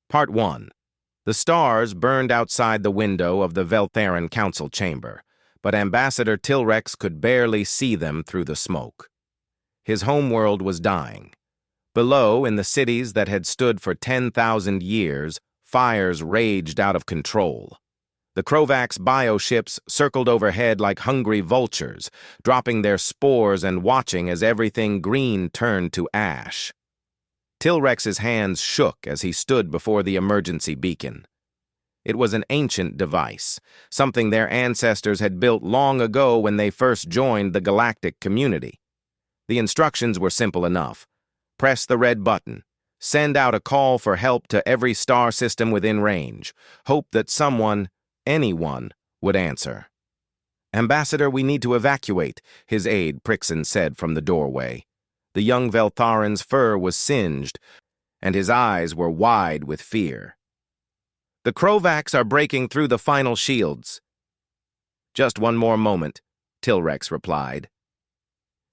Part 1. The stars burned outside the window of the Veltharan council chamber, but Ambassador Tilrex could barely see them through the smoke. His homeworld was dying. Below, in the cities that had stood for 10,000 years, fires raged out of control. The Krovax bioships circled overhead like hungry vultures, dropping their spores and watching as everything green turned to ash. Tilrex's hands shook as he stood before the emergency beacon. It was an ancient device, something their ancestors had built long ago when they first joined the galactic community. The instructions were simple enough. Press the red button. Send out a call for help to every star system within range. Hope that someone, anyone, would answer. "Ambassador, we need to evacuate," his aide Prixon said from the doorway. The young Veltharan's fur was singed, and his eyes were wide with fear. "The Krovax are breaking through the final shields." "Just one more moment," Tilrex replied.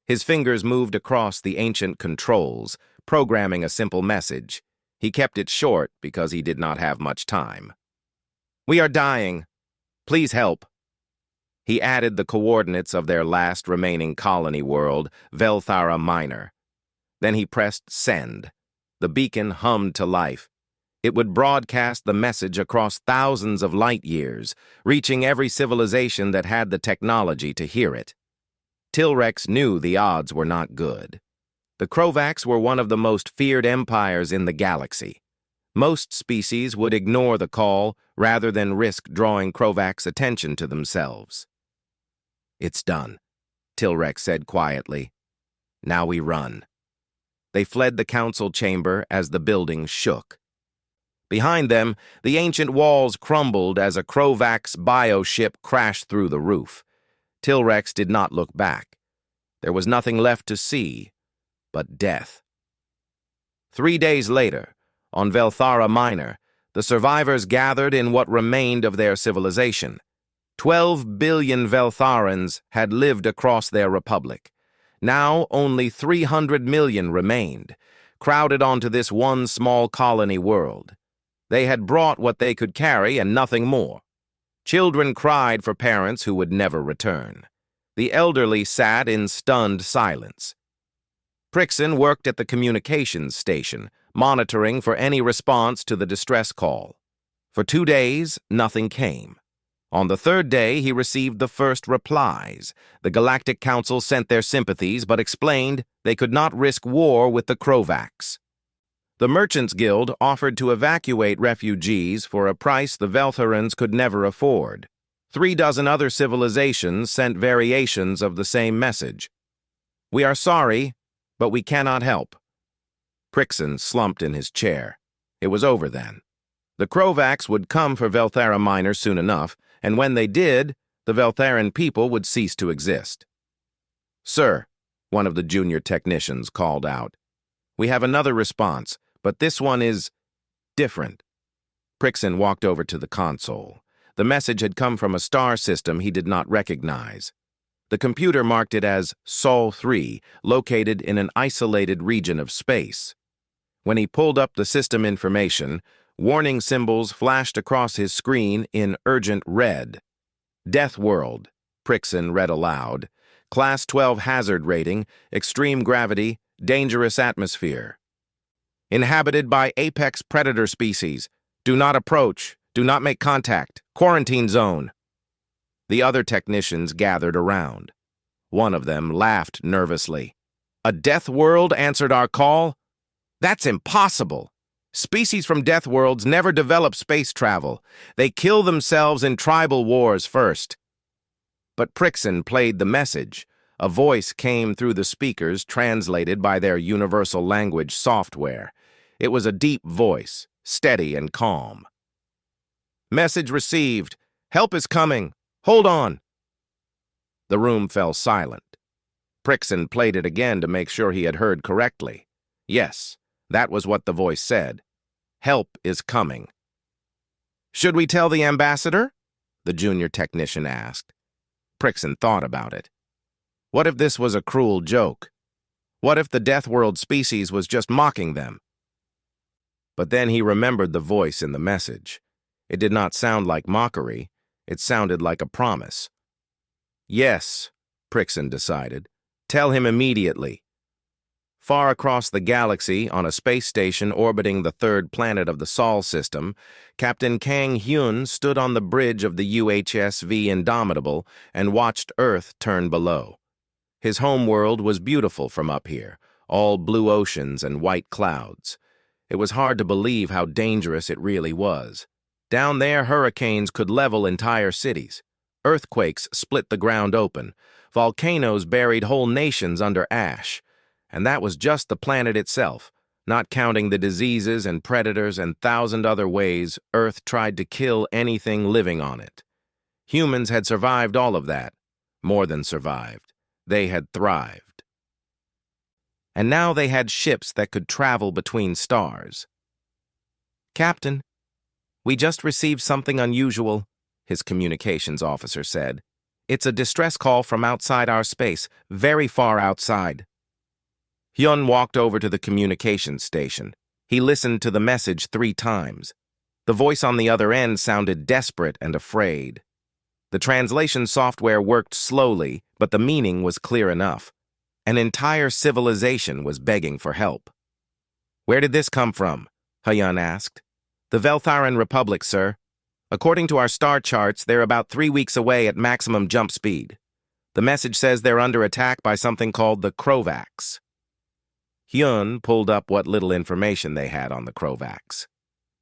His fingers moved across the ancient controls, programming a simple message. He kept it short because he did not have much time. "We are dying. Please help." He added the coordinates of their last remaining colony world, Velthara Minor. Then he pressed send. The beacon hummed to life. It would broadcast the message across thousands of light years, reaching every civilization that had the technology to hear it. Tilrex knew the odds were not good. The Krovax were one of the most feared empires in the galaxy. Most species would ignore the call rather than risk drawing Krovax attention to themselves. "It's done," Tilrex said quietly. "Now we run." They fled the council chamber as the building shook. Behind them, the ancient walls crumbled as a Krovax bioship crashed through the roof. Tilrex did not look back. There was nothing left to see but death. 3 days later, on Velthara Minor, the survivors gathered in what remained of their civilization. 12 billion Veltharans had lived across their republic. Now only 300 million remained, crowded onto this one small colony world. They had brought what they could carry and nothing more. Children cried for parents who would never return. The elderly sat in stunned silence. Prixon worked at the communications station, monitoring for any response to the distress call. For 2 days, nothing came. On the 3rd day, he received the first replies. The Galactic Council sent their sympathies but explained they could not risk war with the Krovax. The Merchants Guild offered to evacuate refugees for a price the Veltharans could never afford. 3 dozen other civilizations sent variations of the same message. "We are sorry, but we cannot help." Prixon slumped in his chair. It was over then. The Krovax would come for Velthara Minor soon enough, and when they did, the Veltharan people would cease to exist. "Sir," one of the junior technicians called out, "we have another response, but this one is different." Prixon walked over to the console. The message had come from a star system he did not recognize. The computer marked it as Sol 3, located in an isolated region of space. When he pulled up the system information, warning symbols flashed across his screen in urgent red. "Deathworld," Prixon read aloud. "Class 12 hazard rating, extreme gravity, dangerous atmosphere. Inhabited by apex predator species. Do not approach. Do not make contact. Quarantine zone." The other technicians gathered around. One of them laughed nervously. "A Deathworld answered our call? That's impossible. Species from Deathworlds never develop space travel. They kill themselves in tribal wars first." But Prixon played the message. A voice came through the speakers translated by their universal language software. It was a deep voice, steady and calm. "Message received. Help is coming. Hold on." The room fell silent. Prixon played it again to make sure he had heard correctly. Yes, that was what the voice said. Help is coming. "Should we tell the ambassador?" the junior technician asked. Prixon thought about it. What if this was a cruel joke? What if the Deathworld species was just mocking them? But then he remembered the voice in the message. It did not sound like mockery. It sounded like a promise. Yes, Prixon decided. Tell him immediately. Far across the galaxy, on a space station orbiting the third planet of the Sol system, Captain Kang Hyun stood on the bridge of the UHSV Indomitable and watched Earth turn below. His homeworld was beautiful from up here, all blue oceans and white clouds. It was hard to believe how dangerous it really was. Down there, hurricanes could level entire cities. Earthquakes split the ground open. Volcanoes buried whole nations under ash. And that was just the planet itself, not counting the diseases and predators and 1,000 other ways Earth tried to kill anything living on it. Humans had survived all of that. More than survived. They had thrived. And now they had ships that could travel between stars. "Captain, we just received something unusual," his communications officer said. "It's a distress call from outside our space, very far outside." Hyun walked over to the communications station. He listened to the message 3 times. The voice on the other end sounded desperate and afraid. The translation software worked slowly, but the meaning was clear enough. An entire civilization was begging for help. "Where did this come from?" Hyun asked. "The Veltharan Republic, sir. According to our star charts, they're about 3 weeks away at maximum jump speed. The message says they're under attack by something called the Krovax." Hyun pulled up what little information they had on the Krovax.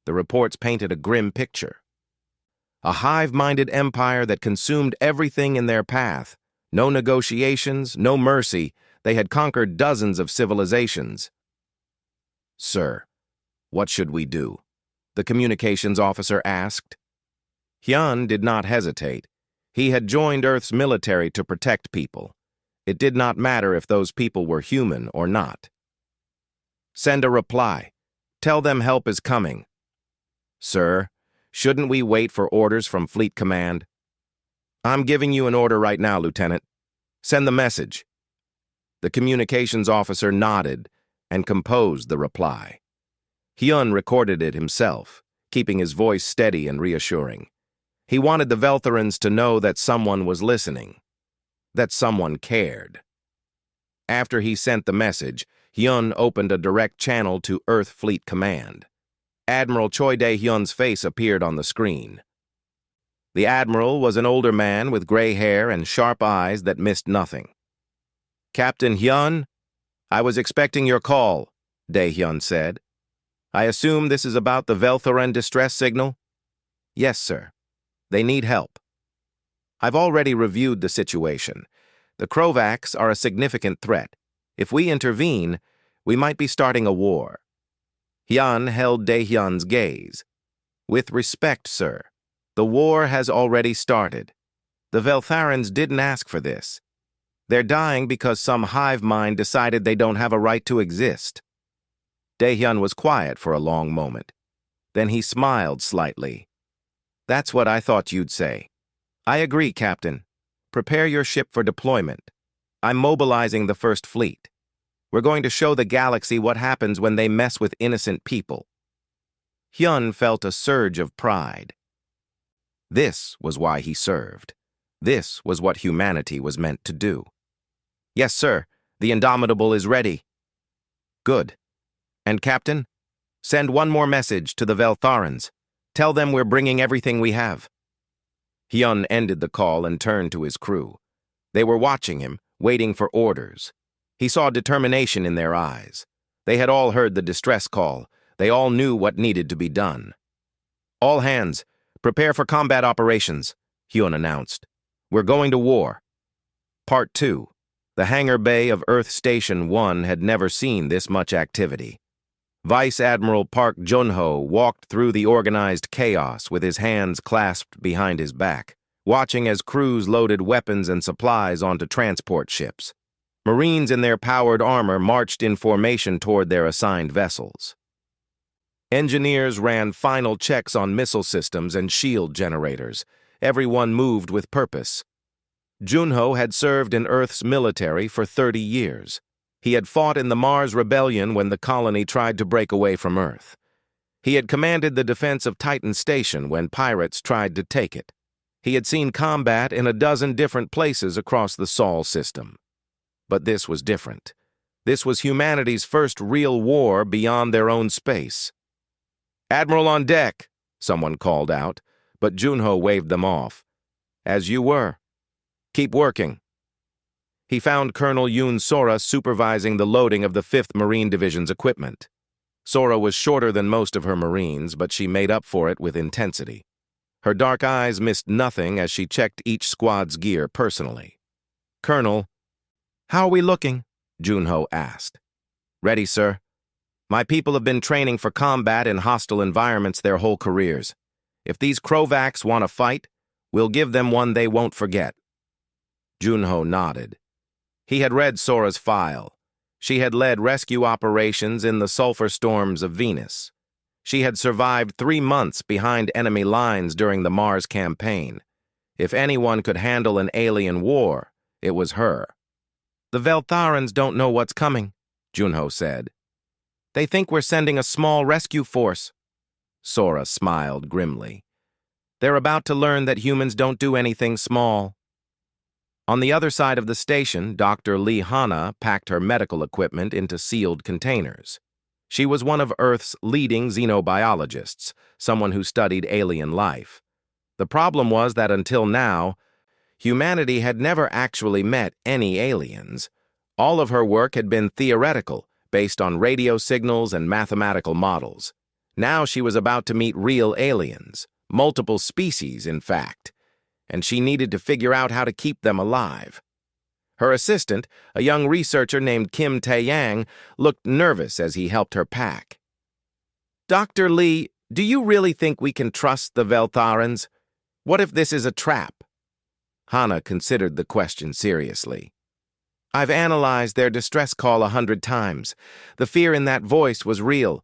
The reports painted a grim picture. A hive-minded empire that consumed everything in their path. No negotiations, no mercy. They had conquered dozens of civilizations. "Sir, what should we do?" the communications officer asked. Hyun did not hesitate. He had joined Earth's military to protect people. It did not matter if those people were human or not. "Send a reply. Tell them help is coming." "Sir, shouldn't we wait for orders from Fleet Command?" "I'm giving you an order right now, Lieutenant. Send the message." The communications officer nodded and composed the reply. Hyun recorded it himself, keeping his voice steady and reassuring. He wanted the Veltharans to know that someone was listening, that someone cared. After he sent the message, Hyun opened a direct channel to Earth Fleet Command. Admiral Choi Dae-hyun's face appeared on the screen. The Admiral was an older man with gray hair and sharp eyes that missed nothing. "Captain Hyun, I was expecting your call," Dae-hyun said. "I assume this is about the Veltharan distress signal?" "Yes, sir. They need help." "I've already reviewed the situation. The Krovax are a significant threat. If we intervene, we might be starting a war." Hyun held Dae-hyun's gaze. "With respect, sir, the war has already started. The Veltharans didn't ask for this. They're dying because some hive mind decided they don't have a right to exist." Dae-hyun was quiet for a long moment. Then he smiled slightly. "That's what I thought you'd say. I agree, Captain. Prepare your ship for deployment. I'm mobilizing the First Fleet. We're going to show the galaxy what happens when they mess with innocent people." Hyun felt a surge of pride. This was why he served. This was what humanity was meant to do. "Yes, sir. The Indomitable is ready." "Good. And, Captain, send one more message to the Veltharans. Tell them we're bringing everything we have." Hyun ended the call and turned to his crew. They were watching him, waiting for orders. He saw determination in their eyes. They had all heard the distress call. They all knew what needed to be done. "All hands, prepare for combat operations," Hyun announced. "We're going to war." Part 2. The hangar bay of Earth Station 1 had never seen this much activity. Vice Admiral Park Jun-ho walked through the organized chaos with his hands clasped behind his back, watching as crews loaded weapons and supplies onto transport ships. Marines in their powered armor marched in formation toward their assigned vessels. Engineers ran final checks on missile systems and shield generators. Everyone moved with purpose. Jun-ho had served in Earth's military for 30 years. He had fought in the Mars Rebellion when the colony tried to break away from Earth. He had commanded the defense of Titan Station when pirates tried to take it. He had seen combat in a dozen different places across the Sol system. But this was different. This was humanity's first real war beyond their own space. "Admiral on deck," someone called out, but Junho waved them off. "As you were. Keep working." He found Colonel Yoon Sora supervising the loading of the 5th Marine Division's equipment. Sora was shorter than most of her Marines, but she made up for it with intensity. Her dark eyes missed nothing as she checked each squad's gear personally. "Colonel, how are we looking?" Junho asked. "Ready, sir. My people have been training for combat in hostile environments their whole careers. If these Krovaks want to fight, we'll give them one they won't forget." Junho nodded. He had read Sora's file. She had led rescue operations in the sulfur storms of Venus. She had survived 3 months behind enemy lines during the Mars campaign. If anyone could handle an alien war, it was her. "The Veltharans don't know what's coming," Junho said. "They think we're sending a small rescue force." Sora smiled grimly. "They're about to learn that humans don't do anything small." On the other side of the station, Dr. Lee Hanna packed her medical equipment into sealed containers. She was one of Earth's leading xenobiologists, someone who studied alien life. The problem was that until now, humanity had never actually met any aliens. All of her work had been theoretical, based on radio signals and mathematical models. Now she was about to meet real aliens, multiple species, in fact, and she needed to figure out how to keep them alive. Her assistant, a young researcher named Kim Tae-yang, looked nervous as he helped her pack. "Dr. Lee, do you really think we can trust the Veltharans? What if this is a trap?" Hanna considered the question seriously. "I've analyzed their distress call 100 times. The fear in that voice was real.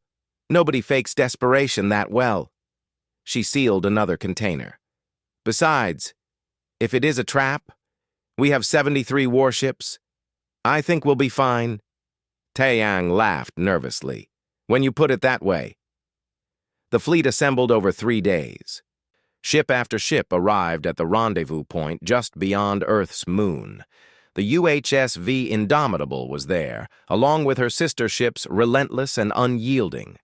Nobody fakes desperation that well." She sealed another container. "Besides, if it is a trap, we have 73 warships. I think we'll be fine." Taeyang laughed nervously. "When you put it that way." The fleet assembled over 3 days. Ship after ship arrived at the rendezvous point just beyond Earth's moon. The UHSV Indomitable was there, along with her sister ships Relentless and Unyielding.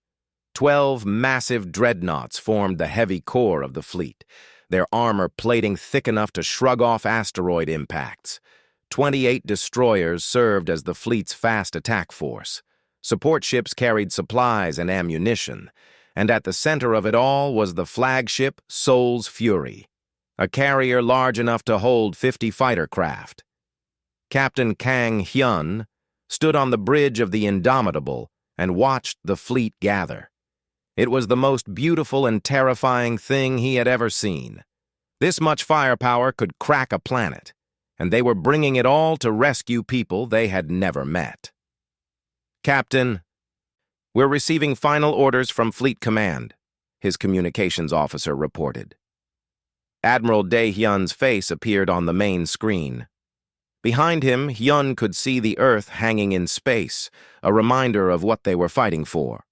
12 massive dreadnoughts formed the heavy core of the fleet, their armor plating thick enough to shrug off asteroid impacts. 28 destroyers served as the fleet's fast attack force. Support ships carried supplies and ammunition, and at the center of it all was the flagship Soul's Fury, a carrier large enough to hold 50 fighter craft. Captain Kang Hyun stood on the bridge of the Indomitable and watched the fleet gather. It was the most beautiful and terrifying thing he had ever seen. This much firepower could crack a planet, and they were bringing it all to rescue people they had never met. "Captain, we're receiving final orders from Fleet Command," his communications officer reported. Admiral Dae-hyun's face appeared on the main screen. Behind him, Hyun could see the Earth hanging in space, a reminder of what they were fighting for.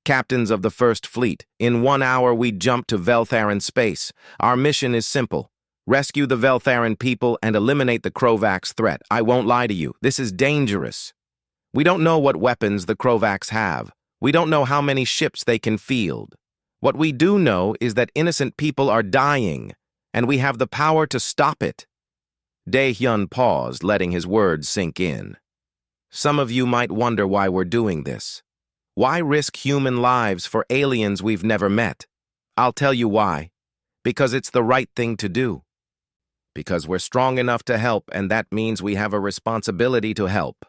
"Captains of the First Fleet, in 1 hour we jump to Veltharan space. Our mission is simple. Rescue the Veltharan people and eliminate the Krovaks' threat. I won't lie to you, this is dangerous. We don't know what weapons the Krovaks have. We don't know how many ships they can field. What we do know is that innocent people are dying, and we have the power to stop it." Dae-hyun paused, letting his words sink in. "Some of you might wonder why we're doing this. Why risk human lives for aliens we've never met? I'll tell you why. Because it's the right thing to do. Because we're strong enough to help, and that means we have a responsibility to help.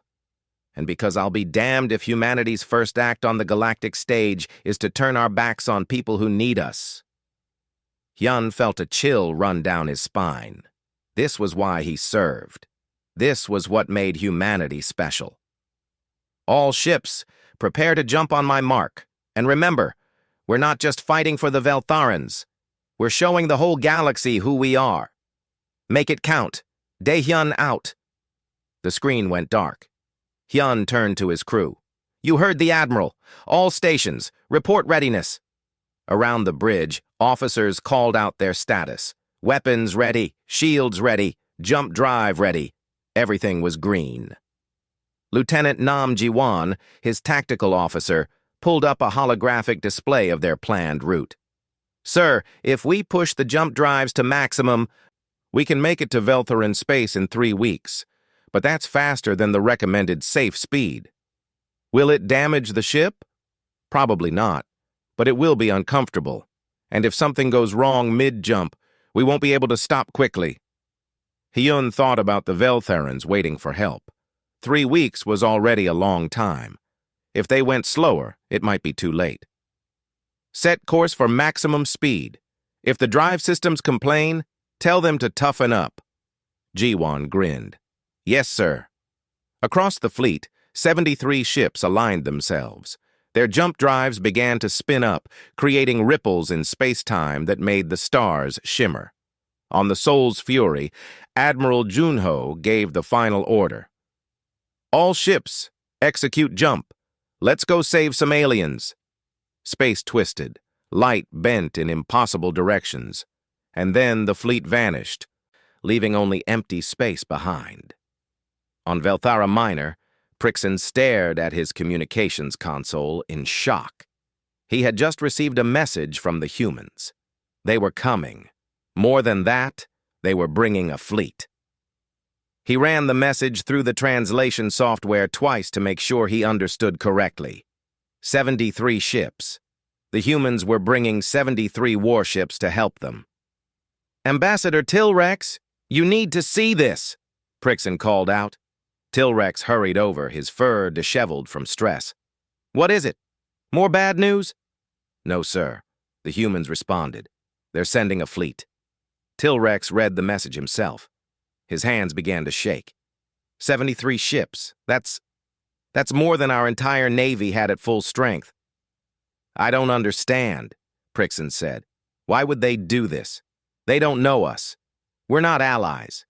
And because I'll be damned if humanity's first act on the galactic stage is to turn our backs on people who need us." Hyun felt a chill run down his spine. This was why he served. This was what made humanity special. "All ships, prepare to jump on my mark. And remember, we're not just fighting for the Veltharans. We're showing the whole galaxy who we are. Make it count. Dae-hyun out." The screen went dark. Hyun turned to his crew. You heard the Admiral. All stations, report readiness. Around the bridge, officers called out their status. Weapons ready, shields ready, jump drive ready. Everything was green. Lieutenant Nam Jiwan, his tactical officer, pulled up a holographic display of their planned route. Sir, if we push the jump drives to maximum, we can make it to Veltharan space in 3 weeks, but that's faster than the recommended safe speed. Will it damage the ship? Probably not, but it will be uncomfortable, and if something goes wrong mid-jump, we won't be able to stop quickly. Hyun thought about the Veltharans waiting for help. 3 weeks was already a long time. If they went slower, it might be too late. Set course for maximum speed. If the drive systems complain, tell them to toughen up. Jiwan grinned. Yes, sir. Across the fleet, 73 ships aligned themselves. Their jump drives began to spin up, creating ripples in space-time that made the stars shimmer. On the Soul's Fury, Admiral Junho gave the final order. All ships, execute jump. Let's go save some aliens. Space twisted, light bent in impossible directions, and then the fleet vanished, leaving only empty space behind. On Velthara Minor, Prixon stared at his communications console in shock. He had just received a message from the humans. They were coming. More than that, they were bringing a fleet. He ran the message through the translation software twice to make sure he understood correctly. 73 ships. The humans were bringing 73 warships to help them. Ambassador Tilrex, you need to see this, Prixon called out. Tilrex hurried over, his fur disheveled from stress. What is it? More bad news? No, sir, the humans responded. They're sending a fleet. Tilrex read the message himself. His hands began to shake. 73 ships. That's more than our entire navy had at full strength. I don't understand, Prixon said. Why would they do this? They don't know us. We're not allies.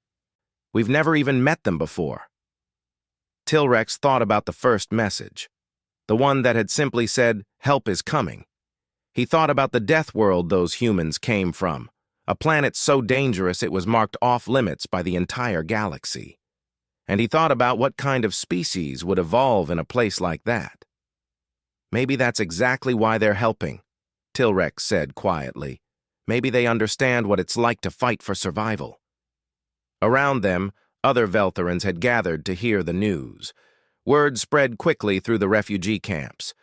We've never even met them before. Tilrex thought about the first message, the one that had simply said, help is coming. He thought about the Deathworld those humans came from, a planet so dangerous it was marked off-limits by the entire galaxy. And he thought about what kind of species would evolve in a place like that. Maybe that's exactly why they're helping, Tilrex said quietly. Maybe they understand what it's like to fight for survival. Around them, other Veltharans had gathered to hear the news. Word spread quickly through the refugee camps.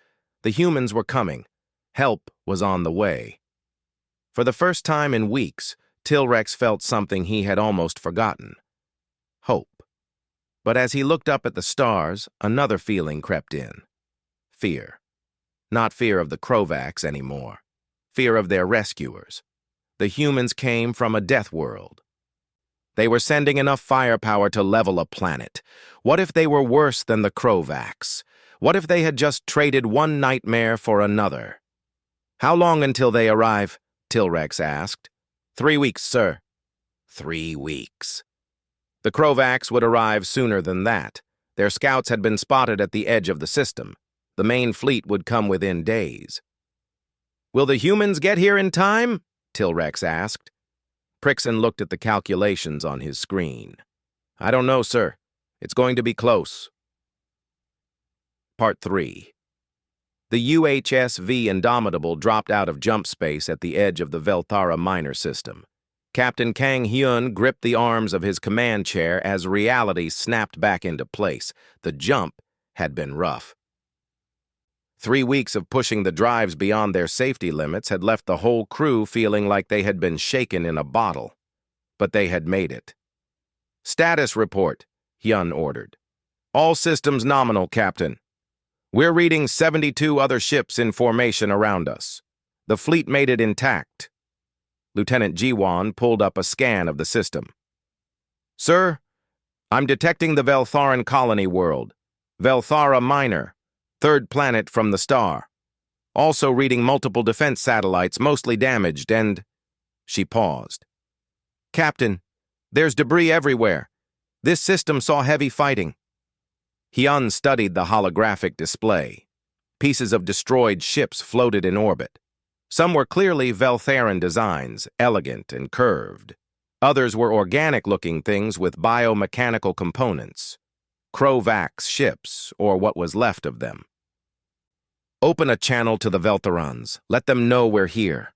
The humans were coming. Help was on the way. For the first time in weeks, Tilrex felt something he had almost forgotten. Hope. But as he looked up at the stars, another feeling crept in. Fear. Not fear of the Krovax anymore. Fear of their rescuers. The humans came from a death world. They were sending enough firepower to level a planet. What if they were worse than the Krovax? What if they had just traded one nightmare for another? How long until they arrive? Tilrex asked. 3 weeks, sir. 3 weeks. The Krovax would arrive sooner than that. Their scouts had been spotted at the edge of the system. The main fleet would come within days. Will the humans get here in time? Tilrex asked. Prixon looked at the calculations on his screen. I don't know, sir. It's going to be close. Part 3. The UHSV Indomitable dropped out of jump space at the edge of the Velthara Minor system. Captain Kang Hyun gripped the arms of his command chair as reality snapped back into place. The jump had been rough. 3 weeks of pushing the drives beyond their safety limits had left the whole crew feeling like they had been shaken in a bottle. But they had made it. Status report, Hyun ordered. All systems nominal, Captain. We're reading 72 other ships in formation around us. The fleet made it intact. Lieutenant Jiwan pulled up a scan of the system. Sir, I'm detecting the Veltharan colony world. Velthara Minor, 3rd planet from the star. Also reading multiple defense satellites, mostly damaged, and... She paused. Captain, there's debris everywhere. This system saw heavy fighting. Hyun studied the holographic display. Pieces of destroyed ships floated in orbit. Some were clearly Veltharan designs, elegant and curved. Others were organic-looking things with biomechanical components. Krovax ships, or what was left of them. Open a channel to the Veltharans. Let them know we're here.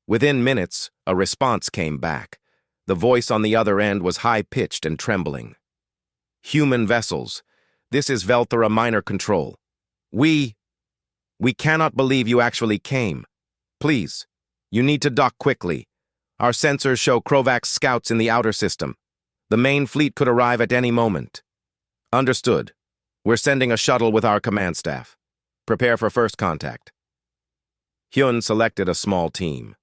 Within minutes, a response came back. The voice on the other end was high-pitched and trembling. Human vessels. This is Velthara Minor Control. We cannot believe you actually came. Please, you need to dock quickly. Our sensors show Krovax scouts in the outer system. The main fleet could arrive at any moment. Understood. We're sending a shuttle with our command staff. Prepare for first contact. Hyun selected a small team.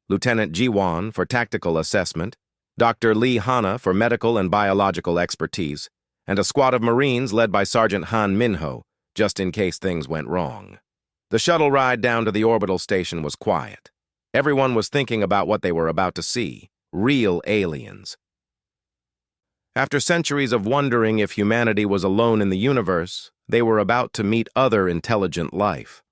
Lieutenant Ji-won for tactical assessment, Dr. Lee Hana for medical and biological expertise, and a squad of Marines led by Sergeant Han Minho, just in case things went wrong. The shuttle ride down to the orbital station was quiet. Everyone was thinking about what they were about to see, real aliens. After centuries of wondering if humanity was alone in the universe, they were about to meet other intelligent life.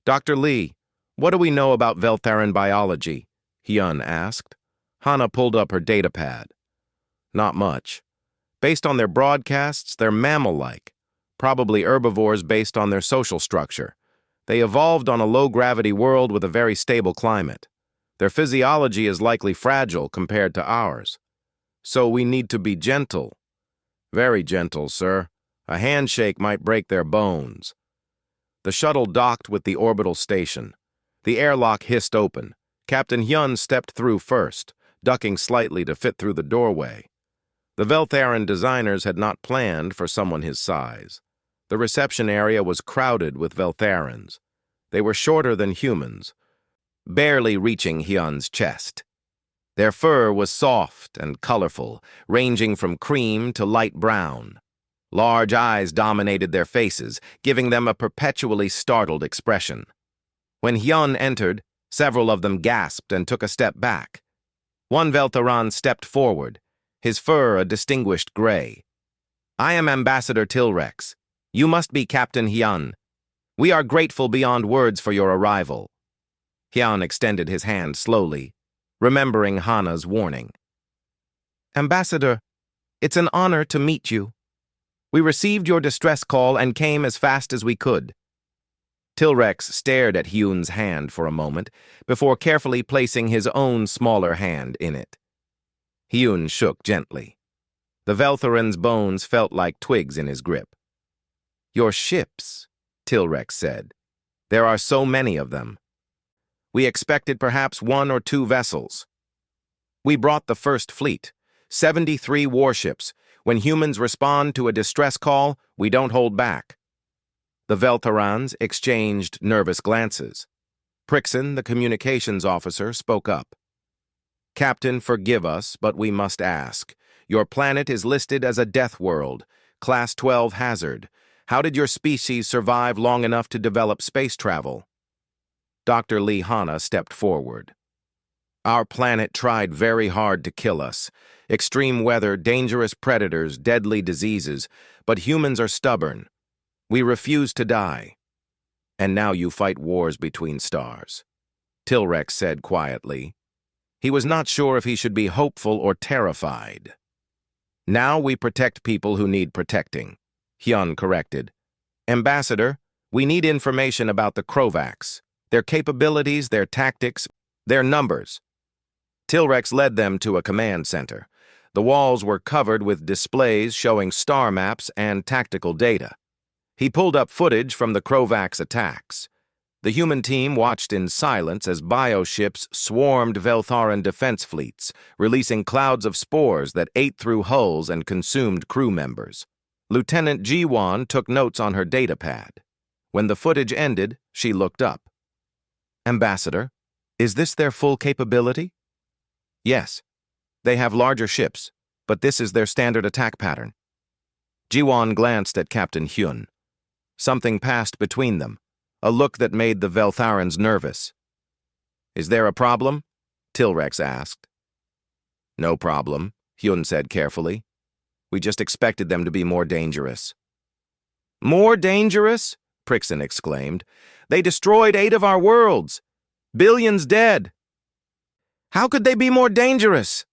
Dr. Lee, what do we know about Veltharan biology? Hyun asked. Hana pulled up her datapad. Not much. Based on their broadcasts, they're mammal-like, probably herbivores based on their social structure. They evolved on a low-gravity world with a very stable climate. Their physiology is likely fragile compared to ours. So we need to be gentle. Very gentle, sir. A handshake might break their bones. The shuttle docked with the orbital station. The airlock hissed open. Captain Hyun stepped through first, ducking slightly to fit through the doorway. The Veltharan designers had not planned for someone his size. The reception area was crowded with Veltharans. They were shorter than humans, barely reaching Hyun's chest. Their fur was soft and colorful, ranging from cream to light brown. Large eyes dominated their faces, giving them a perpetually startled expression. When Hyun entered, several of them gasped and took a step back. One Veltharan stepped forward, his fur a distinguished gray. I am Ambassador Tilrex. You must be Captain Hyun. We are grateful beyond words for your arrival. Hyun extended his hand slowly, remembering Hana's warning. Ambassador, it's an honor to meet you. We received your distress call and came as fast as we could. Tilrex stared at Hyun's hand for a moment before carefully placing his own smaller hand in it. Hyun shook gently. The Veltharan's bones felt like twigs in his grip. Your ships, Tilrex said. There are so many of them. We expected perhaps 1 or 2 vessels. We brought the first fleet, 73 warships. When humans respond to a distress call, we don't hold back. The Veltharans exchanged nervous glances. Prixon, the communications officer, spoke up. Captain, forgive us, but we must ask. Your planet is listed as a Deathworld, Class 12 hazard. How did your species survive long enough to develop space travel? Dr. Lee Hana stepped forward. Our planet tried very hard to kill us. Extreme weather, dangerous predators, deadly diseases, but humans are stubborn. We refuse to die. And now you fight wars between stars. Tilrex said quietly. He was not sure if he should be hopeful or terrified. Now we protect people who need protecting, Hyun corrected. Ambassador, we need information about the Krovax, their capabilities, their tactics, their numbers. Tilrex led them to a command center. The walls were covered with displays showing star maps and tactical data. He pulled up footage from the Krovax attacks. The human team watched in silence as bioships swarmed Veltharan defense fleets, releasing clouds of spores that ate through hulls and consumed crew members. Lieutenant Ji-won took notes on her datapad. When the footage ended, she looked up. Ambassador, is this their full capability? Yes. They have larger ships, but this is their standard attack pattern. Ji-won glanced at Captain Hyun. Something passed between them, a look that made the Veltharans nervous. Is there a problem? Tilrex asked. No problem, Hyun said carefully. We just expected them to be more dangerous. More dangerous? Prixon exclaimed. They destroyed 8 of our worlds. Billions dead. How could they be more dangerous?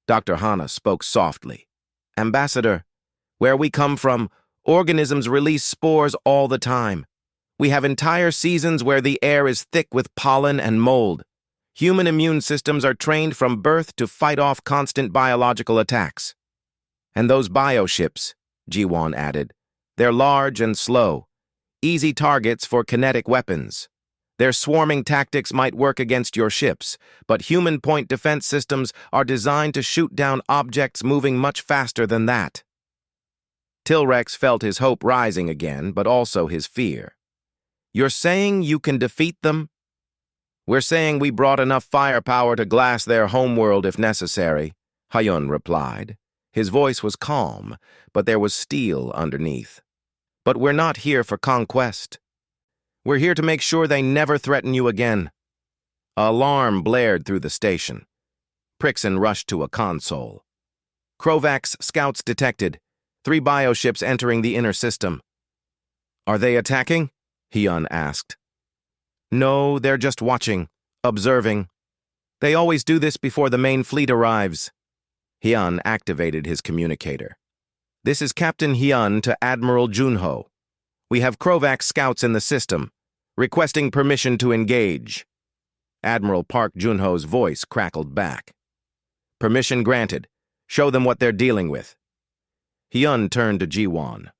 Dr. Hana spoke softly. Ambassador, where we come from, organisms release spores all the time. We have entire seasons where the air is thick with pollen and mold. Human immune systems are trained from birth to fight off constant biological attacks. And those bioships, Jiwon added, they're large and slow, easy targets for kinetic weapons. Their swarming tactics might work against your ships, but human point defense systems are designed to shoot down objects moving much faster than that. Tilrex felt his hope rising again, but also his fear. You're saying you can defeat them? We're saying we brought enough firepower to glass their homeworld if necessary, Hyun replied. His voice was calm, but there was steel underneath. But we're not here for conquest. We're here to make sure they never threaten you again. An alarm blared through the station. Prixon rushed to a console. Krovax scouts detected. 3 bioships entering the inner system. Are they attacking? Hyun asked. No, they're just watching, observing. They always do this before the main fleet arrives. Hyun activated his communicator. This is Captain Hyun to Admiral Junho. We have Krovax scouts in the system, requesting permission to engage. Admiral Park Junho's voice crackled back. Permission granted. Show them what they're dealing with. Hyun turned to Jiwon.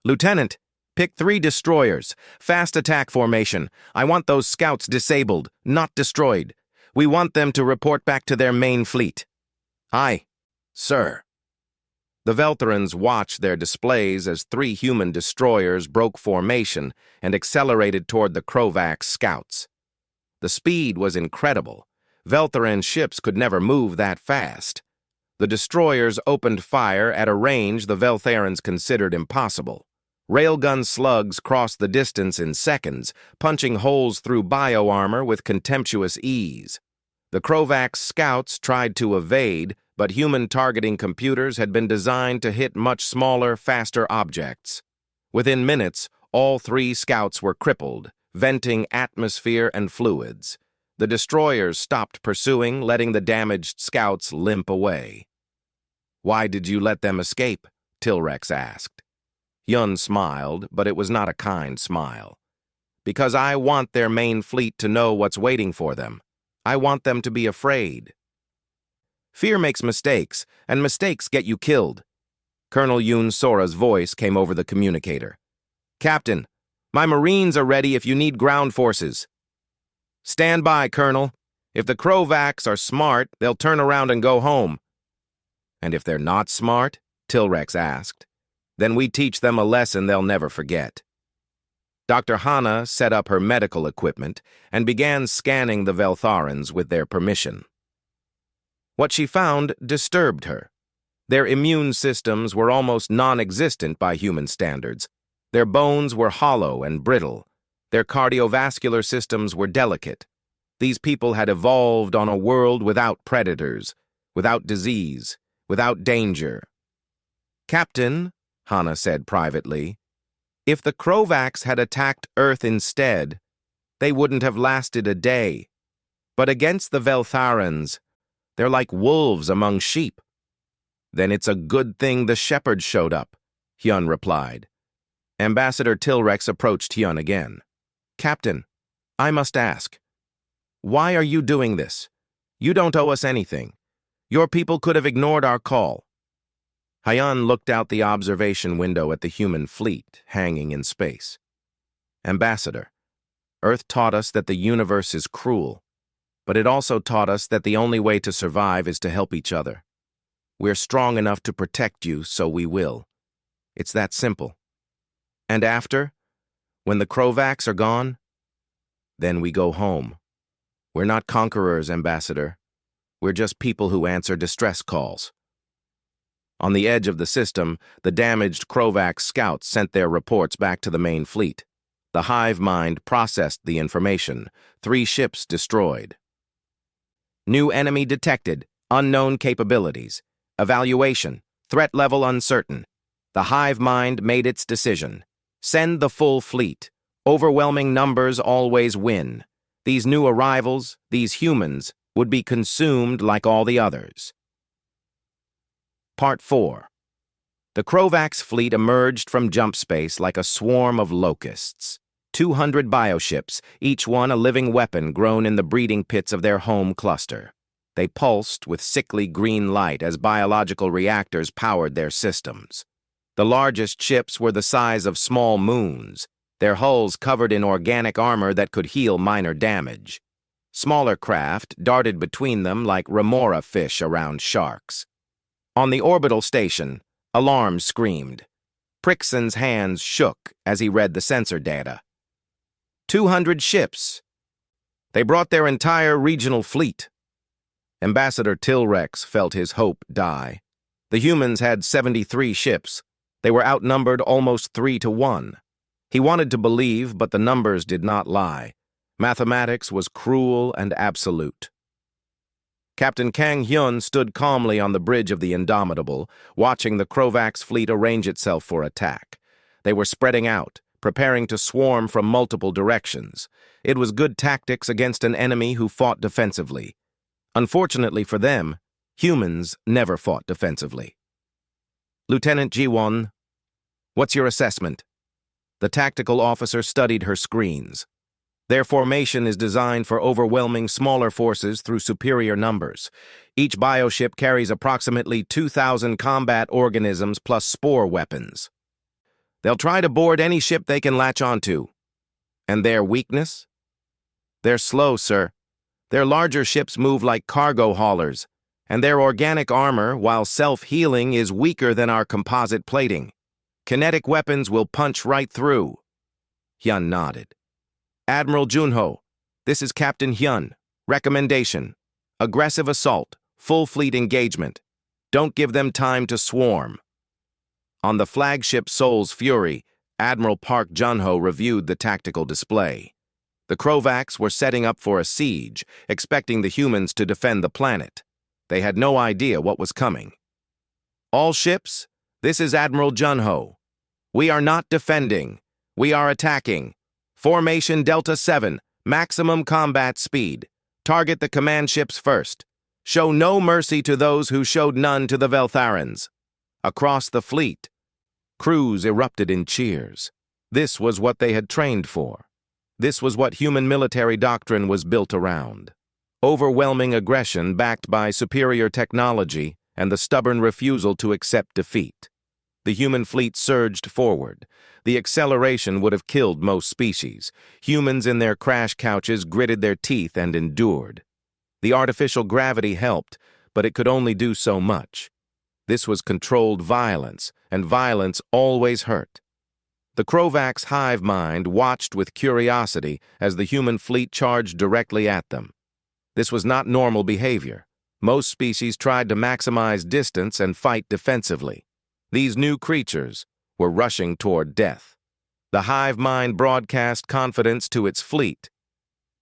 Lieutenant, pick 3 destroyers. Fast attack formation. I want those scouts disabled, not destroyed. We want them to report back to their main fleet. Aye, sir. The Veltharans watched their displays as 3 human destroyers broke formation and accelerated toward the Krovax scouts. The speed was incredible. Veltharan ships could never move that fast. The destroyers opened fire at a range the Veltharans considered impossible. Railgun slugs crossed the distance in seconds, punching holes through bioarmor with contemptuous ease. The Krovax scouts tried to evade, but human targeting computers had been designed to hit much smaller, faster objects. Within minutes, all 3 scouts were crippled, venting atmosphere and fluids. The destroyers stopped pursuing, letting the damaged scouts limp away. Why did you let them escape? Tilrex asked. Hyun smiled, but it was not a kind smile. Because I want their main fleet to know what's waiting for them. I want them to be afraid. Fear makes mistakes, and mistakes get you killed. Colonel Yoon Sora's voice came over the communicator. Captain, my Marines are ready if you need ground forces. Stand by, Colonel. If the Krovax are smart, they'll turn around and go home. And if they're not smart, Tilrex asked, then we teach them a lesson they'll never forget. Dr. Hana set up her medical equipment and began scanning the Veltharans with their permission. What she found disturbed her. Their immune systems were almost non-existent by human standards. Their bones were hollow and brittle. Their cardiovascular systems were delicate. These people had evolved on a world without predators, without disease, without danger. Captain, Hana said privately, if the Krovax had attacked Earth instead, they wouldn't have lasted a day. But against the Veltharans, they're like wolves among sheep. Then it's a good thing the shepherds showed up, Hyun replied. Ambassador Tilrex approached Hyun again. Captain, I must ask, why are you doing this? You don't owe us anything. Your people could have ignored our call. Hyun looked out the observation window at the human fleet hanging in space. Ambassador, Earth taught us that the universe is cruel, but it also taught us that the only way to survive is to help each other. We're strong enough to protect you, so we will. It's that simple. And after, when the Krovax are gone, then we go home. We're not conquerors, Ambassador. We're just people who answer distress calls. On the edge of the system, the damaged Krovax scouts sent their reports back to the main fleet. The hive mind processed the information. 3 ships destroyed. New enemy detected. Unknown capabilities. Evaluation. Threat level uncertain. The hive mind made its decision. Send the full fleet. Overwhelming numbers always win. These new arrivals, these humans, would be consumed like all the others. Part 4. The Krovax fleet emerged from jump space like a swarm of locusts. 200 bioships, each one a living weapon grown in the breeding pits of their home cluster. They pulsed with sickly green light as biological reactors powered their systems. The largest ships were the size of small moons, their hulls covered in organic armor that could heal minor damage. Smaller craft darted between them like remora fish around sharks. On the orbital station, alarms screamed. Prixon's hands shook as he read the sensor data. 200 ships. They brought their entire regional fleet. Ambassador Tilrex felt his hope die. The humans had 73 ships. They were outnumbered almost 3-1. He wanted to believe, but the numbers did not lie. Mathematics was cruel and absolute. Captain Kang Hyun stood calmly on the bridge of the Indomitable, watching the Krovax fleet arrange itself for attack. They were spreading out, preparing to swarm from multiple directions. It was good tactics against an enemy who fought defensively. Unfortunately for them, humans never fought defensively. Lieutenant Ji-won, what's your assessment? The tactical officer studied her screens. Their formation is designed for overwhelming smaller forces through superior numbers. Each bioship carries approximately 2,000 combat organisms plus spore weapons. They'll try to board any ship they can latch onto. And their weakness? They're slow, sir. Their larger ships move like cargo haulers, and their organic armor, while self-healing, is weaker than our composite plating. Kinetic weapons will punch right through. Hyun nodded. Admiral Junho, this is Captain Hyun. Recommendation: aggressive assault, full fleet engagement. Don't give them time to swarm. On the flagship Seoul's Fury, Admiral Park Junho reviewed the tactical display. The Krovax were setting up for a siege, expecting the humans to defend the planet. They had no idea what was coming. All ships, this is Admiral Junho. We are not defending. We are attacking. Formation Delta 7, maximum combat speed. Target the command ships first. Show no mercy to those who showed none to the Veltharans. Across the fleet, crews erupted in cheers. This was what they had trained for. This was what human military doctrine was built around. Overwhelming aggression backed by superior technology and the stubborn refusal to accept defeat. The human fleet surged forward. The acceleration would have killed most species. Humans in their crash couches gritted their teeth and endured. The artificial gravity helped, but it could only do so much. This was controlled violence, and violence always hurt. The Krovax hive mind watched with curiosity as the human fleet charged directly at them. This was not normal behavior. Most species tried to maximize distance and fight defensively. These new creatures were rushing toward death. The hive mind broadcast confidence to its fleet.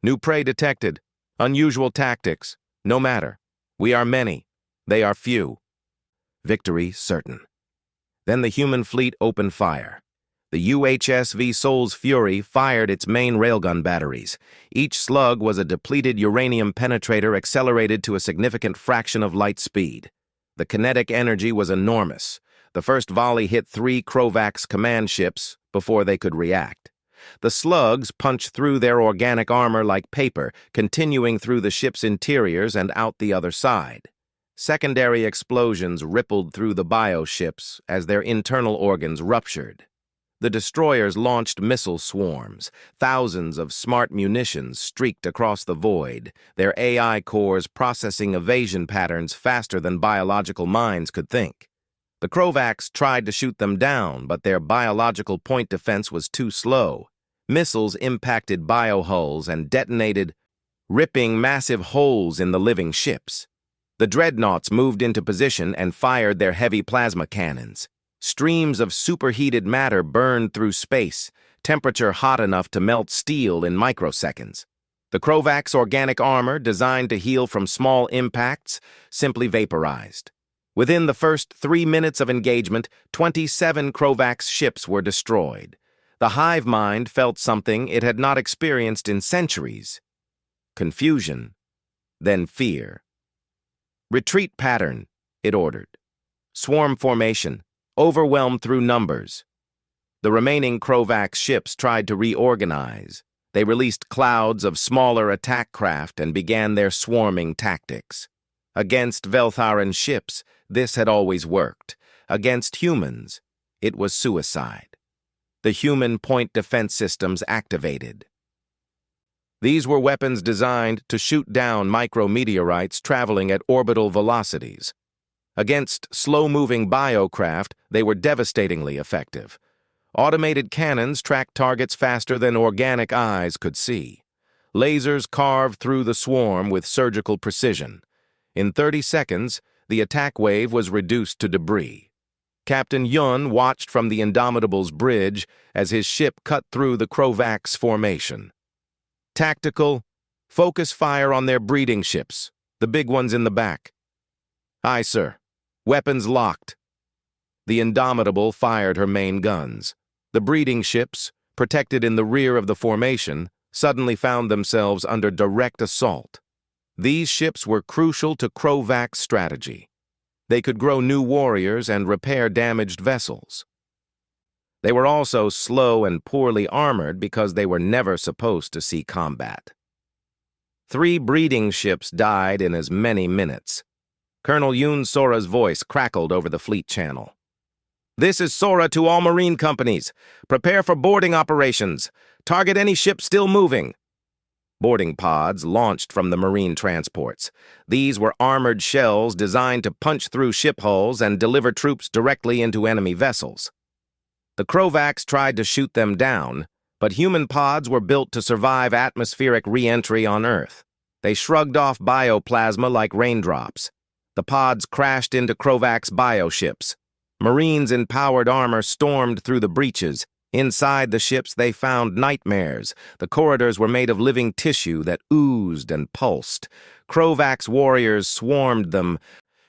New prey detected. Unusual tactics. No matter. We are many. They are few. Victory certain. Then the human fleet opened fire. The UHSV Seoul's Fury fired its main railgun batteries. Each slug was a depleted uranium penetrator accelerated to a significant fraction of light speed. The kinetic energy was enormous. The first volley hit 3 Krovax command ships before they could react. The slugs punched through their organic armor like paper, continuing through the ship's interiors and out the other side. Secondary explosions rippled through the bioships as their internal organs ruptured. The destroyers launched missile swarms. Thousands of smart munitions streaked across the void, their AI cores processing evasion patterns faster than biological minds could think. The Krovax tried to shoot them down, but their biological point defense was too slow. Missiles impacted biohulls and detonated, ripping massive holes in the living ships. The dreadnoughts moved into position and fired their heavy plasma cannons. Streams of superheated matter burned through space, temperature hot enough to melt steel in microseconds. The Krovax organic armor, designed to heal from small impacts, simply vaporized. Within the first 3 minutes of engagement, 27 Krovax ships were destroyed. The hive mind felt something it had not experienced in centuries. Confusion, then fear. Retreat pattern, it ordered. Swarm formation, overwhelmed through numbers. The remaining Krovax ships tried to reorganize. They released clouds of smaller attack craft and began their swarming tactics. Against Veltharan ships, this had always worked. Against humans, it was suicide. The human point defense systems activated. These were weapons designed to shoot down micrometeorites traveling at orbital velocities. Against slow-moving biocraft, they were devastatingly effective. Automated cannons tracked targets faster than organic eyes could see. Lasers carved through the swarm with surgical precision. In 30 seconds, the attack wave was reduced to debris. Captain Yun watched from the Indomitable's bridge as his ship cut through the Krovax formation. Tactical, focus fire on their breeding ships, the big ones in the back. Aye, sir. Weapons locked. The Indomitable fired her main guns. The breeding ships, protected in the rear of the formation, suddenly found themselves under direct assault. These ships were crucial to Krovax strategy. They could grow new warriors and repair damaged vessels. They were also slow and poorly armored because they were never supposed to see combat. 3 breeding ships died in as many minutes. Colonel Yoon Sora's voice crackled over the fleet channel. This is Sora to all marine companies. Prepare for boarding operations. Target any ship still moving. Boarding pods launched from the marine transports. These were armored shells designed to punch through ship hulls and deliver troops directly into enemy vessels. The Krovax tried to shoot them down, but human pods were built to survive atmospheric re-entry on Earth. They shrugged off bioplasma like raindrops. The pods crashed into Krovax bioships. Marines in powered armor stormed through the breaches. Inside the ships, they found nightmares. The corridors were made of living tissue that oozed and pulsed. Krovax warriors swarmed them,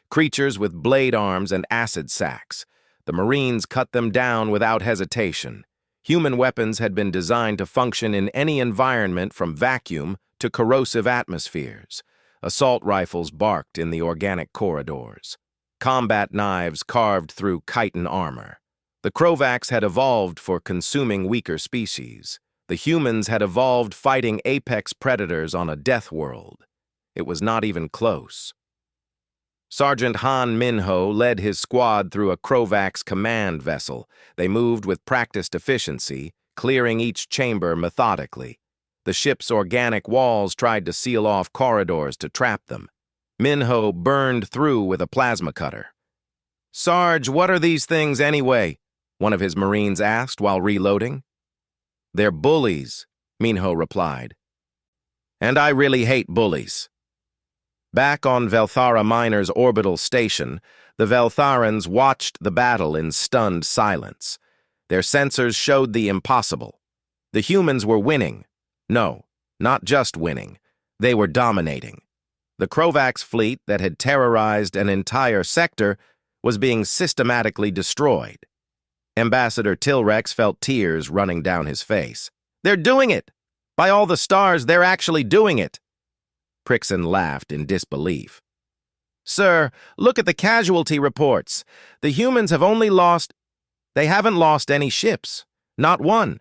creatures with blade arms and acid sacs. The Marines cut them down without hesitation. Human weapons had been designed to function in any environment from vacuum to corrosive atmospheres. Assault rifles barked in the organic corridors. Combat knives carved through chitin armor. The Krovax had evolved for consuming weaker species. The humans had evolved fighting apex predators on a Deathworld. It was not even close. Sergeant Han Minho led his squad through a Krovax command vessel. They moved with practiced efficiency, clearing each chamber methodically. The ship's organic walls tried to seal off corridors to trap them. Minho burned through with a plasma cutter. "Sarge, what are these things anyway?" one of his Marines asked while reloading. "They're bullies," Minho replied. "And I really hate bullies." Back on Velthara Minor's orbital station, the Veltharans watched the battle in stunned silence. Their sensors showed the impossible. The humans were winning. No, not just winning. They were dominating. The Krovax fleet that had terrorized an entire sector was being systematically destroyed. Ambassador Tilrex felt tears running down his face. "They're doing it! By all the stars, they're actually doing it!" Prixon laughed in disbelief. "Sir, look at the casualty reports. The humans have only lost... They haven't lost any ships. Not one."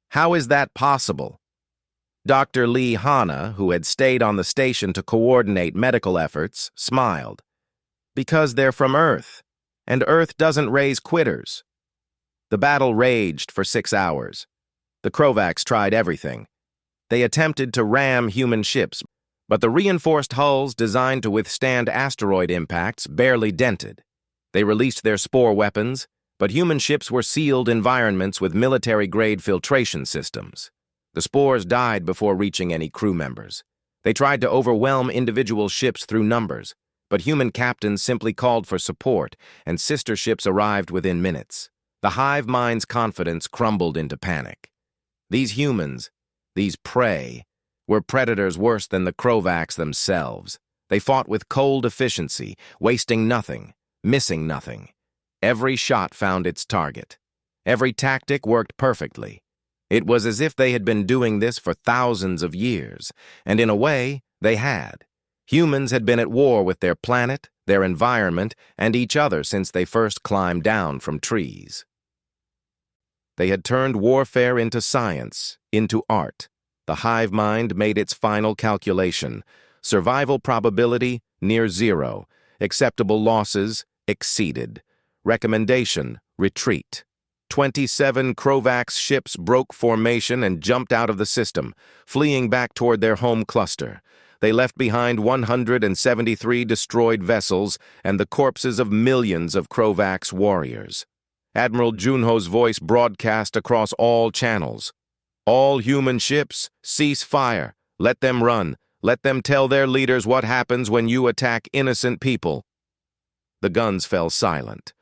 "How is that possible?" Dr. Lee Hanna, who had stayed on the station to coordinate medical efforts, smiled. "Because they're from Earth, and Earth doesn't raise quitters." The battle raged for 6 hours. The Krovax tried everything. They attempted to ram human ships, but the reinforced hulls designed to withstand asteroid impacts barely dented. They released their spore weapons, but human ships were sealed environments with military-grade filtration systems. The spores died before reaching any crew members. They tried to overwhelm individual ships through numbers, but human captains simply called for support, and sister ships arrived within minutes. The hive mind's confidence crumbled into panic. These humans, these prey, were predators worse than the Krovax themselves. They fought with cold efficiency, wasting nothing, missing nothing. Every shot found its target. Every tactic worked perfectly. It was as if they had been doing this for thousands of years, and in a way, they had. Humans had been at war with their planet, their environment, and each other since they first climbed down from trees. They had turned warfare into science, into art. The hive mind made its final calculation. Survival probability, near zero. Acceptable losses, exceeded. Recommendation, retreat. 27 Krovax ships broke formation and jumped out of the system, fleeing back toward their home cluster. They left behind 173 destroyed vessels and the corpses of millions of Krovax warriors. Admiral Junho's voice broadcast across all channels. All human ships, cease fire. Let them run. Let them tell their leaders what happens when you attack innocent people. The guns fell silent.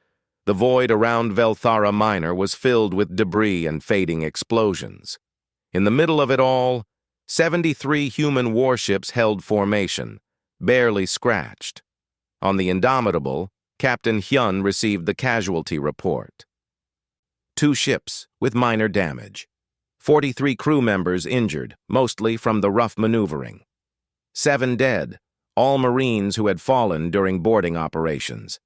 The void around Velthara Minor was filled with debris and fading explosions. In the middle of it all, 73 human warships held formation, barely scratched. On the Indomitable, Captain Hyun received the casualty report. 2 ships with minor damage. 43 crew members injured, mostly from the rough maneuvering. 7 dead, all Marines who had fallen during boarding operations.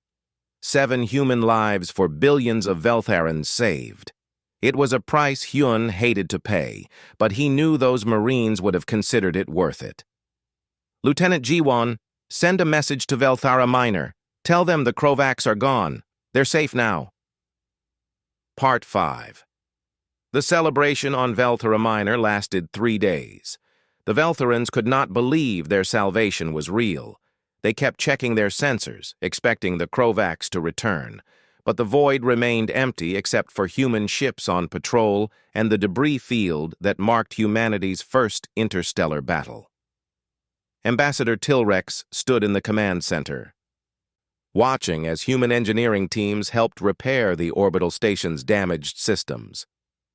7 human lives for billions of Veltharans saved. It was a price Hyun hated to pay, but he knew those Marines would have considered it worth it. Lieutenant Jiwon, send a message to Velthara Minor. Tell them the Krovax are gone. They're safe now. Part 5. The celebration on Velthara Minor lasted 3 days. The Veltharans could not believe their salvation was real. They kept checking their sensors, expecting the Krovax to return. But the void remained empty except for human ships on patrol and the debris field that marked humanity's first interstellar battle. Ambassador Tilrex stood in the command center, watching as human engineering teams helped repair the orbital station's damaged systems.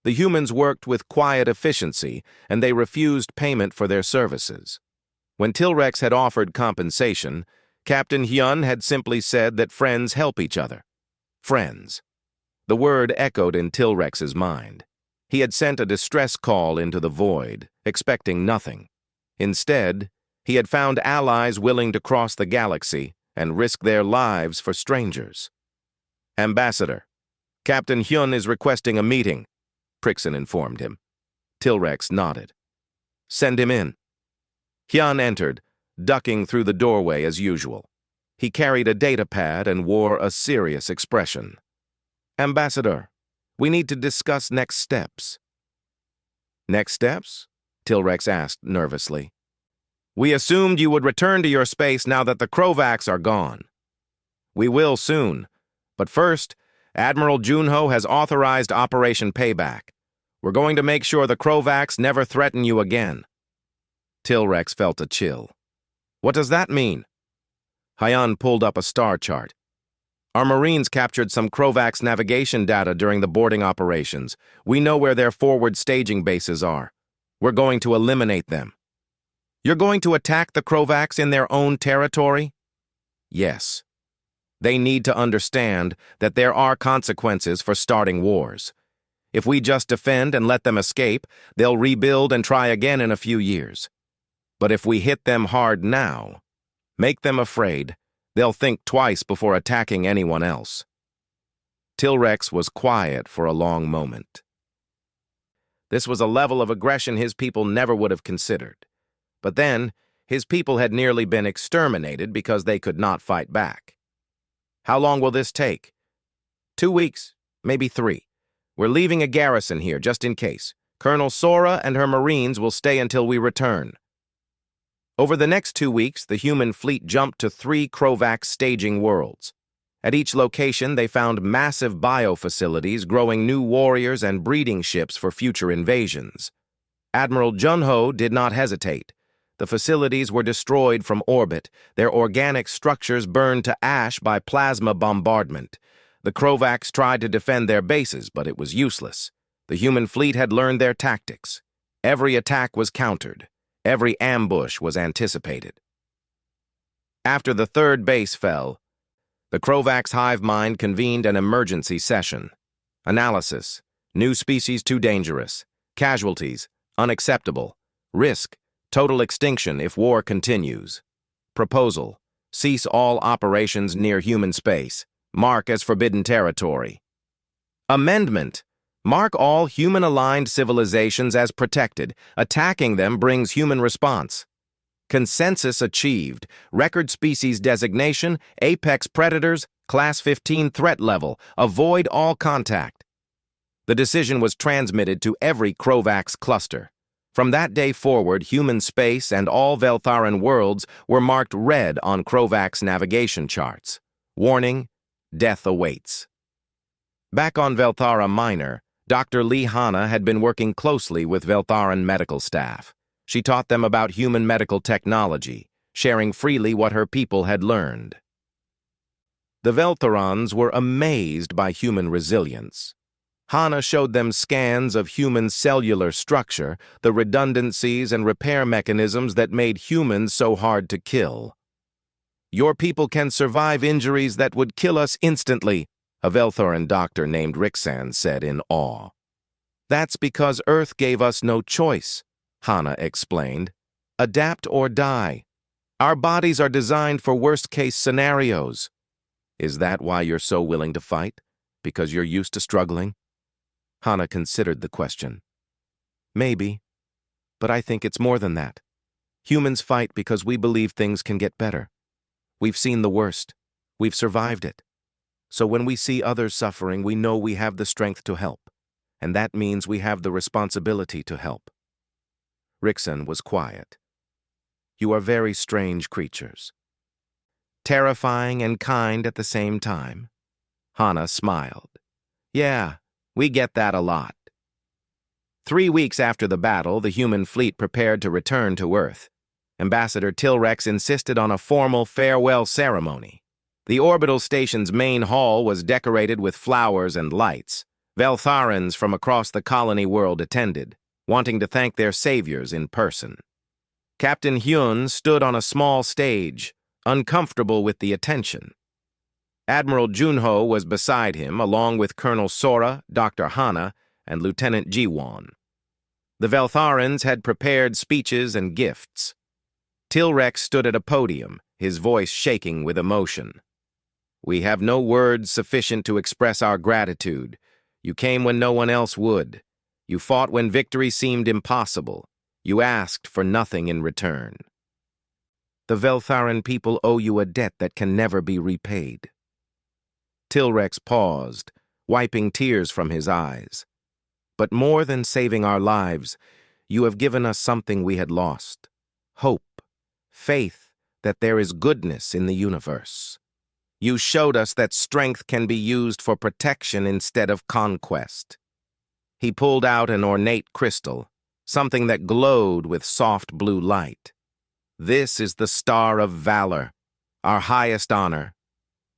The humans worked with quiet efficiency, and they refused payment for their services. When Tilrex had offered compensation, Captain Hyun had simply said that friends help each other. Friends. The word echoed in Tilrex's mind. He had sent a distress call into the void, expecting nothing. Instead, he had found allies willing to cross the galaxy and risk their lives for strangers. Ambassador, Captain Hyun is requesting a meeting, Prixon informed him. Tilrex nodded. Send him in. Hyun entered, ducking through the doorway as usual. He carried a data pad and wore a serious expression. Ambassador, we need to discuss next steps. Next steps? Tilrex asked nervously. We assumed you would return to your space now that the Krovax are gone. We will soon, but first, Admiral Junho has authorized Operation Payback. We're going to make sure the Krovax never threaten you again. Tilrex felt a chill. What does that mean? Hyun pulled up a star chart. Our Marines captured some Krovax navigation data during the boarding operations. We know where their forward staging bases are. We're going to eliminate them. You're going to attack the Krovax in their own territory? Yes. They need to understand that there are consequences for starting wars. If we just defend and let them escape, they'll rebuild and try again in a few years. But if we hit them hard now, make them afraid, they'll think twice before attacking anyone else. Tilrex was quiet for a long moment. This was a level of aggression his people never would have considered. But then, his people had nearly been exterminated because they could not fight back. How long will this take? 2 weeks, maybe 3. We're leaving a garrison here just in case. Colonel Sora and her Marines will stay until we return. Over the next 2 weeks, the human fleet jumped to 3 Krovax staging worlds. At each location, they found massive biofacilities growing new warriors and breeding ships for future invasions. Admiral Junho did not hesitate. The facilities were destroyed from orbit, their organic structures burned to ash by plasma bombardment. The Krovax tried to defend their bases, but it was useless. The human fleet had learned their tactics. Every attack was countered. Every ambush was anticipated. After the 3rd base fell, the Krovax hive mind convened an emergency session. Analysis. New species too dangerous. Casualties. Unacceptable. Risk. Total extinction if war continues. Proposal. Cease all operations near human space. Mark as forbidden territory. Amendment. Mark all human-aligned civilizations as protected. Attacking them brings human response. Consensus achieved. Record species designation, apex predators, class 15 threat level. Avoid all contact. The decision was transmitted to every Krovax cluster. From that day forward, human space and all Veltharan worlds were marked red on Krovax navigation charts. Warning, death awaits. Back on Velthara Minor, Dr. Lee Hanna had been working closely with Veltharan medical staff. She taught them about human medical technology, sharing freely what her people had learned. The Veltharans were amazed by human resilience. Hanna showed them scans of human cellular structure, the redundancies and repair mechanisms that made humans so hard to kill. "Your people can survive injuries that would kill us instantly," a Veltharan doctor named Rixan said in awe. "That's because Earth gave us no choice," Hanna explained. "Adapt or die. Our bodies are designed for worst-case scenarios." "Is that why you're so willing to fight? Because you're used to struggling?" Hanna considered the question. "Maybe, but I think it's more than that. Humans fight because we believe things can get better. We've seen the worst. We've survived it. So when we see others suffering, we know we have the strength to help, and that means we have the responsibility to help." Rixan was quiet. "You are very strange creatures. Terrifying and kind at the same time." Hanna smiled. "Yeah, we get that a lot." 3 weeks after the battle, the human fleet prepared to return to Earth. Ambassador Tilrex insisted on a formal farewell ceremony. The orbital station's main hall was decorated with flowers and lights. Veltharans from across the colony world attended, wanting to thank their saviors in person. Captain Hyun stood on a small stage, uncomfortable with the attention. Admiral Junho was beside him, along with Colonel Sora, Dr. Hanna, and Lieutenant Jiwon. The Veltharans had prepared speeches and gifts. Tilrex stood at a podium, his voice shaking with emotion. "We have no words sufficient to express our gratitude. You came when no one else would. You fought when victory seemed impossible. You asked for nothing in return. The Veltharan people owe you a debt that can never be repaid." Tilrex paused, wiping tears from his eyes. "But more than saving our lives, you have given us something we had lost. Hope, faith that there is goodness in the universe. You showed us that strength can be used for protection instead of conquest." He pulled out an ornate crystal, something that glowed with soft blue light. "This is the Star of Valor, our highest honor.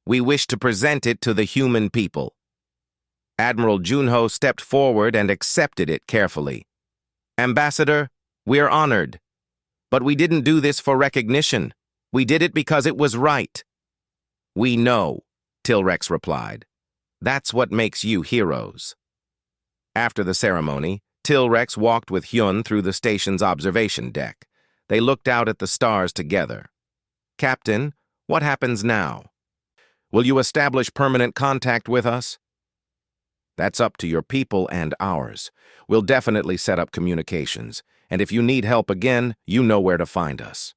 We wish to present it to the human people." Admiral Junho stepped forward and accepted it carefully. "Ambassador, we're honored. But we didn't do this for recognition. We did it because it was right." "We know," Tilrex replied. "That's what makes you heroes." After the ceremony, Tilrex walked with Hyun through the station's observation deck. They looked out at the stars together. "Captain, what happens now? Will you establish permanent contact with us?" "That's up to your people and ours. We'll definitely set up communications, and if you need help again, you know where to find us."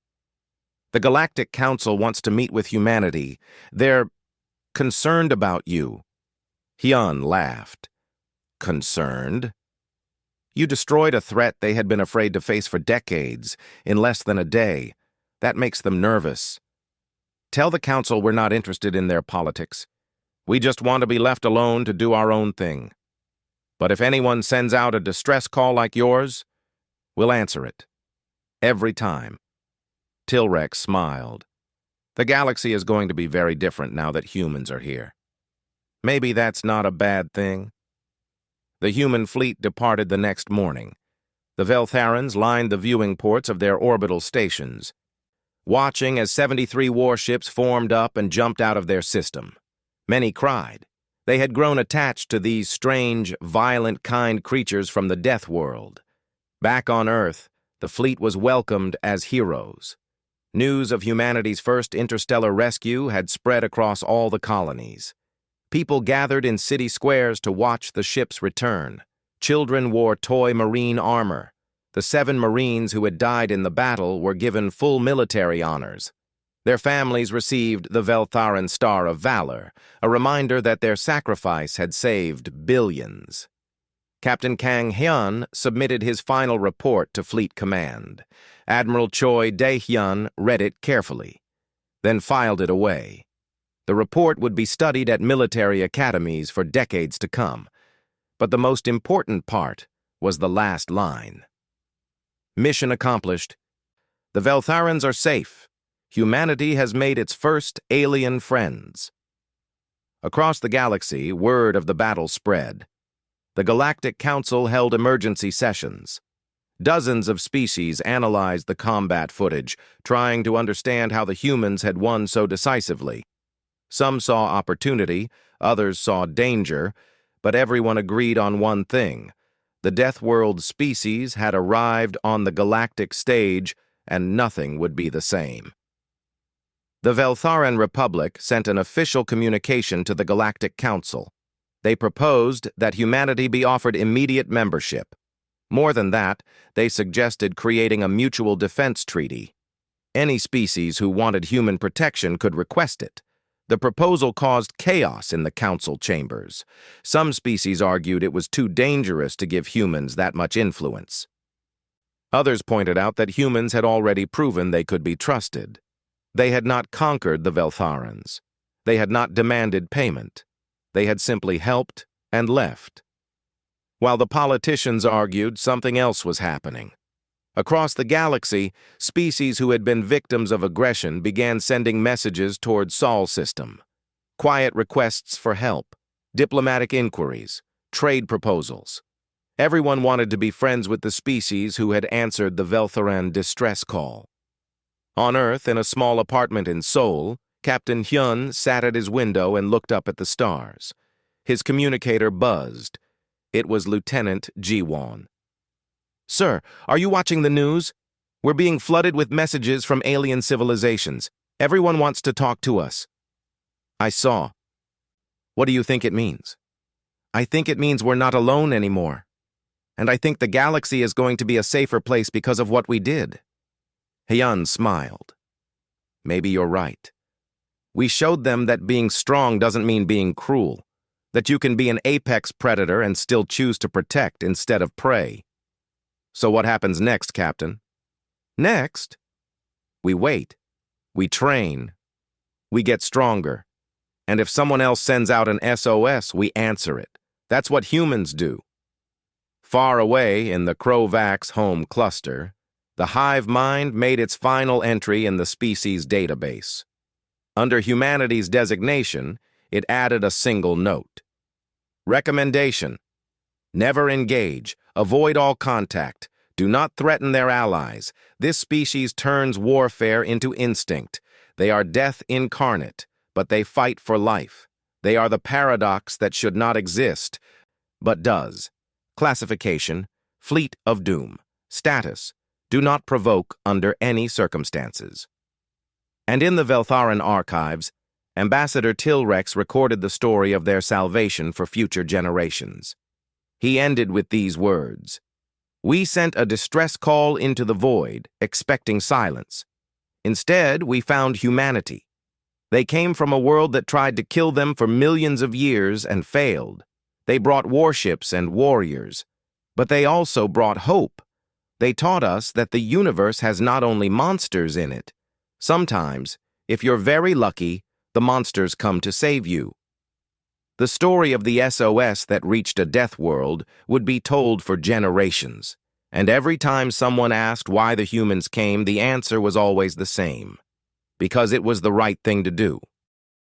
"The Galactic Council wants to meet with humanity. They're concerned about you." Hyun laughed. "Concerned? You destroyed a threat they had been afraid to face for decades, in less than a day. That makes them nervous. Tell the Council we're not interested in their politics. We just want to be left alone to do our own thing. But if anyone sends out a distress call like yours, we'll answer it. Every time." Tilrex smiled. "The galaxy is going to be very different now that humans are here. Maybe that's not a bad thing." The human fleet departed the next morning. The Veltharans lined the viewing ports of their orbital stations, watching as 73 warships formed up and jumped out of their system. Many cried. They had grown attached to these strange, violent, kind creatures from the Deathworld. Back on Earth, the fleet was welcomed as heroes. News of humanity's first interstellar rescue had spread across all the colonies. People gathered in city squares to watch the ships return. Children wore toy marine armor. The 7 Marines who had died in the battle were given full military honors. Their families received the Veltharan Star of Valor, a reminder that their sacrifice had saved billions. Captain Kang Hyun submitted his final report to Fleet Command. Admiral Choi Dae-hyun read it carefully, then filed it away. The report would be studied at military academies for decades to come. But the most important part was the last line. Mission accomplished. The Veltharans are safe. Humanity has made its first alien friends. Across the galaxy, word of the battle spread. The Galactic Council held emergency sessions. Dozens of species analyzed the combat footage, trying to understand how the humans had won so decisively. Some saw opportunity, others saw danger, but everyone agreed on one thing. The Deathworld species had arrived on the galactic stage, and nothing would be the same. The Veltharan Republic sent an official communication to the Galactic Council. They proposed that humanity be offered immediate membership. More than that, they suggested creating a mutual defense treaty. Any species who wanted human protection could request it. The proposal caused chaos in the council chambers. Some species argued it was too dangerous to give humans that much influence. Others pointed out that humans had already proven they could be trusted. They had not conquered the Veltharans. They had not demanded payment. They had simply helped and left. While the politicians argued, something else was happening. Across the galaxy, species who had been victims of aggression began sending messages toward Sol system. Quiet requests for help, diplomatic inquiries, trade proposals. Everyone wanted to be friends with the species who had answered the Veltharan distress call. On Earth, in a small apartment in Seoul, Captain Hyun sat at his window and looked up at the stars. His communicator buzzed. It was Lieutenant Ji-won. "Sir, are you watching the news? We're being flooded with messages from alien civilizations. Everyone wants to talk to us." "I saw." "What do you think it means?" "I think it means we're not alone anymore. And I think the galaxy is going to be a safer place because of what we did." Hyun smiled. "Maybe you're right. We showed them that being strong doesn't mean being cruel, that you can be an apex predator and still choose to protect instead of prey." "So what happens next, Captain?" "Next? We wait. We train. We get stronger. And if someone else sends out an SOS, we answer it. That's what humans do." Far away in the Krovax home cluster, the hive mind made its final entry in the species database. Under humanity's designation, it added a single note. Recommendation: never engage, avoid all contact, do not threaten their allies. This species turns warfare into instinct. They are death incarnate, but they fight for life. They are the paradox that should not exist, but does. Classification: Fleet of Doom. Status: do not provoke under any circumstances. And in the Veltharan archives, Ambassador Tilrex recorded the story of their salvation for future generations. He ended with these words: "We sent a distress call into the void, expecting silence. Instead, we found humanity. They came from a world that tried to kill them for millions of years and failed. They brought warships and warriors, but they also brought hope. They taught us that the universe has not only monsters in it. Sometimes, if you're very lucky, the monsters come to save you." The story of the SOS that reached a death world would be told for generations, and every time someone asked why the humans came, the answer was always the same: because it was the right thing to do.